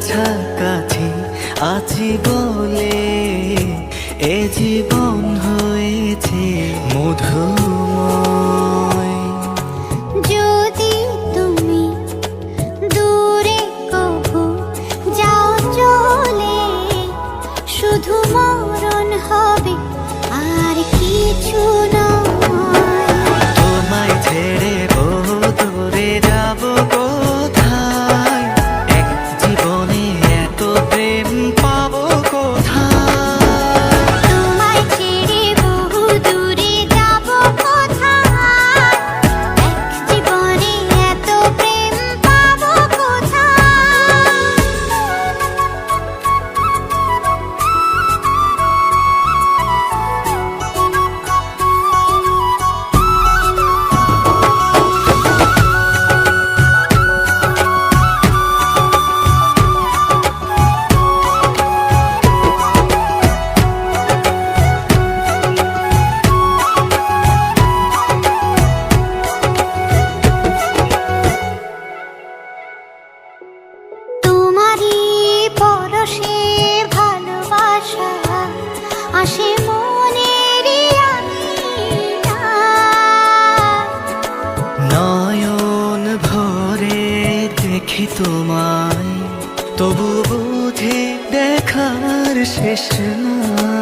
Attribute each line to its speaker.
Speaker 1: কাছাকাছি আছি বলে এ জীবন হয়েছে মধুময়।
Speaker 2: যদি তুমি দূরে কভু যাও চলে, শুধু মরণ হবে আর কিছু নয়।
Speaker 1: তোমায় ছেড়ে বহু দূরে যাব কোথায়, এক জীবনে এত প্রেম পাবো কোথায়।
Speaker 2: তোমায় ছেড়ে বহু দূরে যাব কোথায়, এক জীবনে এত প্রেম পাবো কোথায়। তোমারই পরশে ভালোবাসা আসে মনেরই আঙিনায়।
Speaker 1: নয়ন ভরে দেখি তোমায়, তবু বুঝি দেখার শেষ নাই।